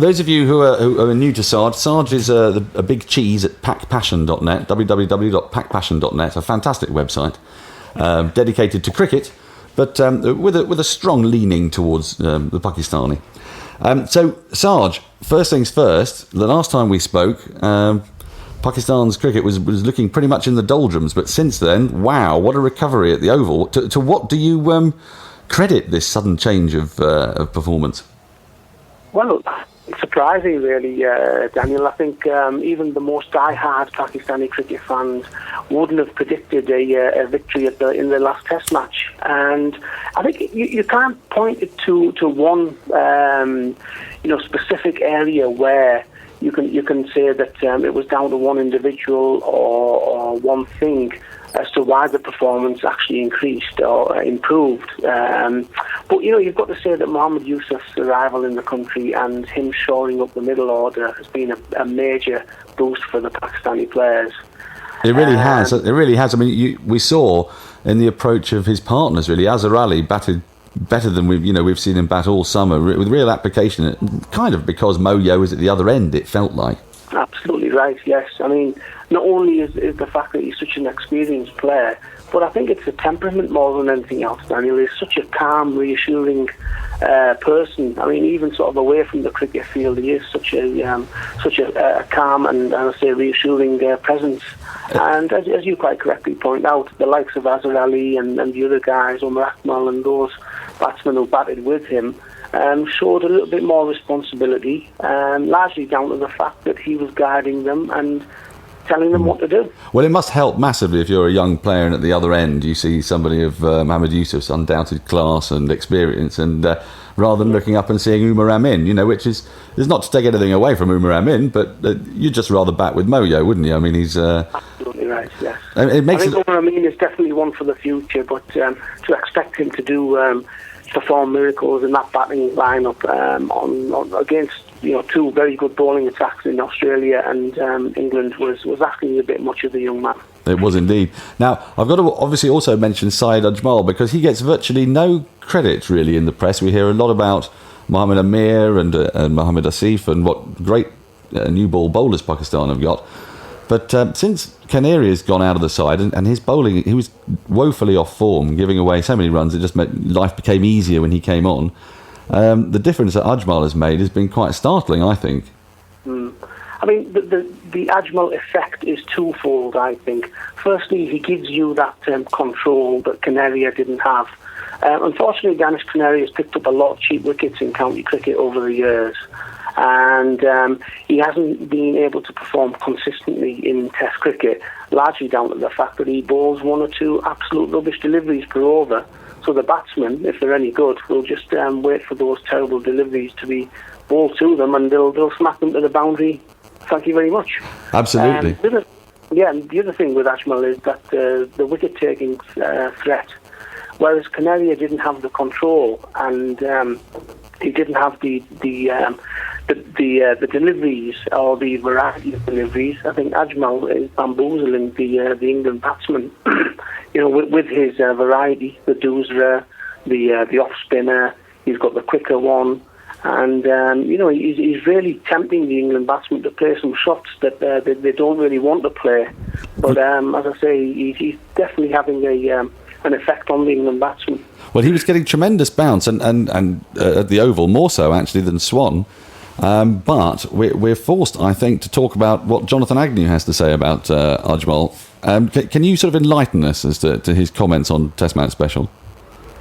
For those of you who are new to Sarge is a big cheese at packpassion.net, www.packpassion.net, a fantastic website dedicated to cricket, but with a strong leaning towards the Pakistani. So, Sarge, first things first, the last time we spoke, Pakistan's cricket was looking pretty much in the doldrums, but since then, wow, what a recovery at the Oval. To what do you credit this sudden change of performance? Well, surprising, really, Daniel. I think even the most die-hard Pakistani cricket fans wouldn't have predicted a victory in the last Test match. And I think you can't point it to one specific area where you can say that it was down to one individual or one thing as to why the performance actually increased or improved. But, you've got to say that Mohammad Yusuf's arrival in the country and him shoring up the middle order has been a major boost for the Pakistani players. It really has. It really has. I mean, we saw in the approach of his partners, really, Azhar Ali batted better than we've seen him bat all summer with real application, kind of because Moyo was at the other end, it felt like. Absolutely right, yes. I mean, not only is the fact that he's such an experienced player, but I think it's the temperament more than anything else, Daniel. He's such a calm, reassuring person. I mean, even sort of away from the cricket field, he is such a calm and I say reassuring presence. And as you quite correctly point out, the likes of Azhar Ali and the other guys, Umar Akmal and those batsmen who batted with him, showed a little bit more responsibility, largely down to the fact that he was guiding them and telling them what to do. Well, it must help massively if you're a young player and at the other end you see somebody of Mohammad Yusuf's undoubted class and experience, and rather than looking up and seeing Umar Amin, which is not to take anything away from Umar Amin, but you'd just rather bat with Moyo, wouldn't you? I mean, he's... Absolutely right, yes. I think Umar Amin is definitely one for the future, but to expect him to perform miracles in that batting lineup on against two very good bowling attacks in Australia and England was asking a bit much of the young man. It was indeed. Now, I've got to obviously also mention Syed Ajmal, because he gets virtually no credit really in the press. We hear a lot about Mohammad Amir and Mohammad Asif and what great new ball bowlers Pakistan have got. But since Canary has gone out of the side and his bowling, he was woefully off form, giving away so many runs, it just meant life became easier when he came on. The difference that Ajmal has made has been quite startling, I think. I mean, the Ajmal effect is twofold, I think. Firstly, he gives you that control that Canaria didn't have. Unfortunately, Danish Canaria has picked up a lot of cheap wickets in county cricket over the years. And he hasn't been able to perform consistently in Test cricket, largely down to the fact that he bowls one or two absolute rubbish deliveries per over. So the batsmen, if they're any good, will just wait for those terrible deliveries to be bowled to them, and they'll smack them to the boundary. Thank you very much. Absolutely. The other thing with Ajmal is that the wicket-taking threat, whereas Canaria didn't have the control and he didn't have the deliveries or the variety of deliveries. I think Ajmal is bamboozling the England batsman, with his variety, the doosra, the off spinner. He's got the quicker one, and he's really tempting the England batsmen to play some shots that they don't really want to play. But as I say, he's definitely having an effect on the England batsmen. Well, he was getting tremendous bounce, and at the Oval more so actually than Swan. But we're forced, I think, to talk about what Jonathan Agnew has to say about Ajmal. Can you sort of enlighten us as to his comments on Test Match Special?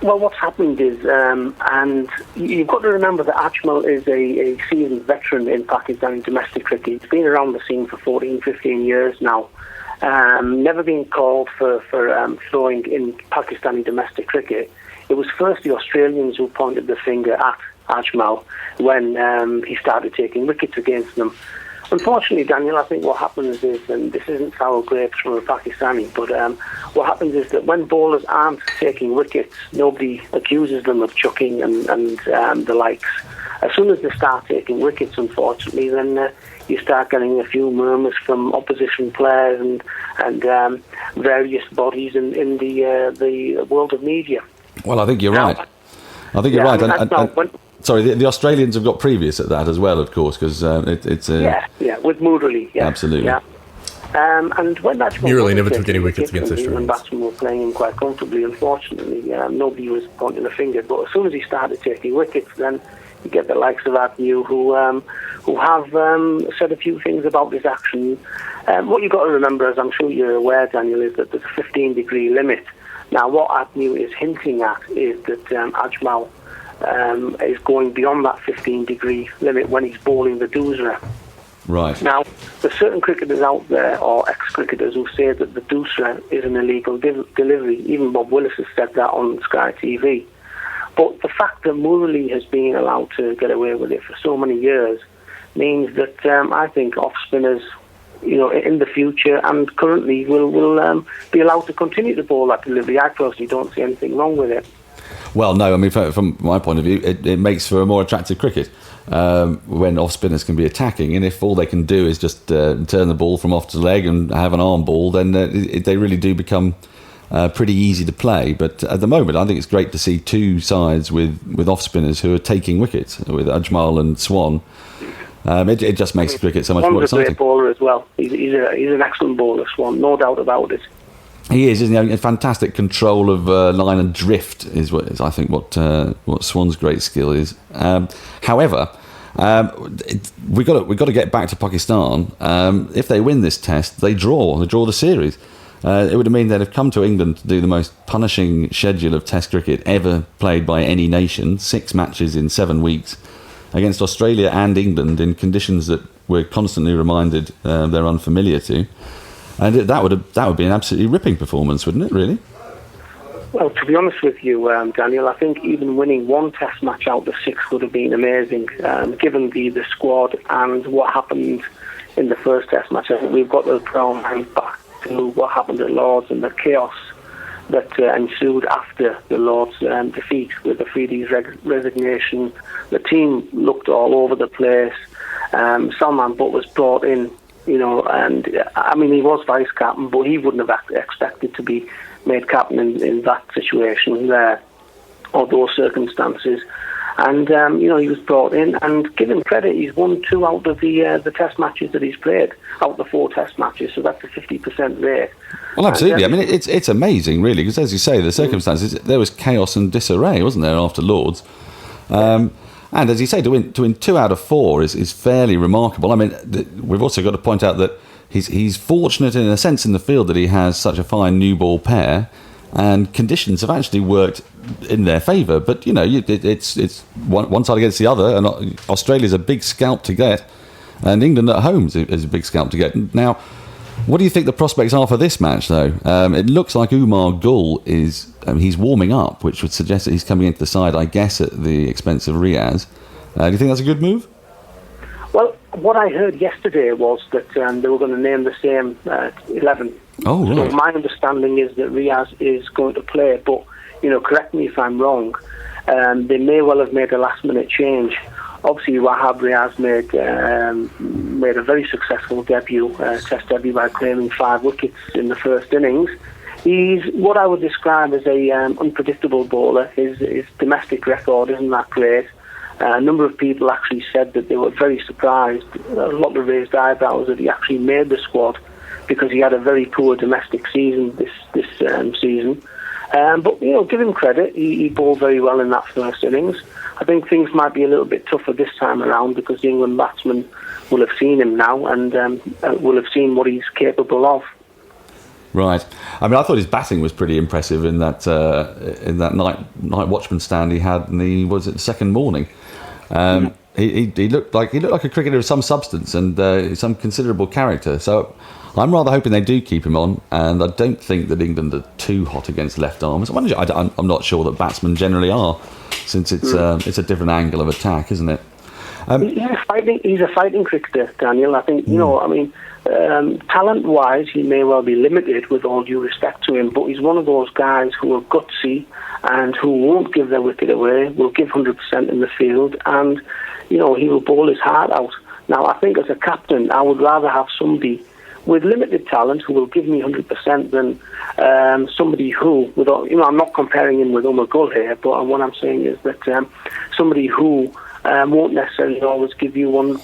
Well, what's happened is, and you've got to remember that Ajmal is a seasoned veteran in Pakistani domestic cricket. He's been around the scene for 14, 15 years now. Never been called for throwing in Pakistani domestic cricket. It was first the Australians who pointed the finger at Ajmal when he started taking wickets against them. Unfortunately, Daniel, I think what happens is, and this isn't sour grapes from a Pakistani, but what happens is that when bowlers aren't taking wickets, nobody accuses them of chucking and the likes. As soon as they start taking wickets, unfortunately, then you start getting a few murmurs from opposition players and various bodies in the world of media. Well, I think you're right. I think you're right. Sorry, the Australians have got previous at that as well, of course, because it's with Murali, absolutely. Yeah. And when that Murali never took any wickets against Australia. When batsmen were playing him quite comfortably, unfortunately, nobody was pointing a finger. But as soon as he started taking wickets, then you get the likes of Agnew who have said a few things about this action. What you've got to remember, as I'm sure you're aware, Daniel, is that there's a 15-degree limit. Now, what Agnew is hinting at is that Ajmal is going beyond that 15-degree limit when he's bowling the doosra. Right. Now, there's certain cricketers out there, or ex-cricketers, who say that the doosra is an illegal delivery. Even Bob Willis has said that on Sky TV. But the fact that Murali has been allowed to get away with it for so many years means that I think off-spinners, in the future and currently will be allowed to continue to bowl that delivery. I personally don't see anything wrong with it. Well, no, I mean, from my point of view, it makes for a more attractive cricket when off-spinners can be attacking, and if all they can do is just turn the ball from off to leg and have an arm ball, then they really do become pretty easy to play. But at the moment, I think it's great to see two sides with off-spinners who are taking wickets, with Ajmal and Swan. It just makes cricket so much more exciting. Swan's a great bowler as well. He's an excellent bowler, Swan, no doubt about it. He is, isn't he? A fantastic control of line and drift is I think what Swan's great skill is. However, we've got to get back to Pakistan. If they win this test, they draw the series. It would mean they'd have come to England to do the most punishing schedule of Test cricket ever played by any nation. 6 matches in 7 weeks against Australia and England in conditions that we're constantly reminded they're unfamiliar to. And that would be an absolutely ripping performance, wouldn't it, really? Well, to be honest with you, Daniel, I think even winning one test match out of 6 would have been amazing, given the squad and what happened in the first test match. I think we've got to throw our mind back to what happened at Lord's and the chaos that ensued after the Lord's defeat with the Afridi's resignation. The team looked all over the place. Salman Butt was brought in, and I mean, he was vice captain, but he wouldn't have expected to be made captain in that situation there, or those circumstances. And he was brought in, and give him credit, he's won 2 out of the test matches that he's played, out of the 4 test matches, so that's a 50% rate. Well, absolutely. I mean, it's amazing, really, because as you say, the circumstances, there was chaos and disarray, wasn't there, after Lord's? And as you say, to win 2 out of 4 is fairly remarkable. I mean, we've also got to point out that he's fortunate in a sense in the field that he has such a fine new ball pair, and conditions have actually worked in their favour. But it's one side against the other, and Australia's a big scalp to get, and England at home is a big scalp to get. Now, what do you think the prospects are for this match, though? It looks like Umar Gul he's warming up, which would suggest that he's coming into the side, I guess, at the expense of Riaz. Do you think that's a good move? Well, what I heard yesterday was that they were going to name the same 11. Oh, right. So my understanding is that Riaz is going to play, but correct me if I'm wrong. They may well have made a last-minute change. Obviously, Wahab Riaz made a very successful debut, test debut, by claiming 5 wickets in the first innings. He's what I would describe as a unpredictable bowler. His domestic record isn't that great. A number of people actually said that they were very surprised, a lot of raised eyebrows, that he actually made the squad because he had a very poor domestic season this season. But give him credit. He bowled very well in that first innings. I think things might be a little bit tougher this time around because the England batsmen will have seen him now and will have seen what he's capable of. Right. I mean, I thought his batting was pretty impressive in that night watchman stand he had in the second morning. He looked like a cricketer of some substance and some considerable character. So I'm rather hoping they do keep him on, and I don't think that England are too hot against left arms. I'm not sure that batsmen generally are, since it's a different angle of attack, isn't it? He's a fighting cricketer, Daniel. I think talent-wise, he may well be limited, with all due respect to him, but he's one of those guys who are gutsy and who won't give their wicket away, will give 100% in the field, and he will bowl his heart out. Now, I think as a captain, I would rather have somebody with limited talent who will give me 100% than somebody who, I'm not comparing him with Gul here, but what I'm saying is that somebody who won't necessarily always give you 100%.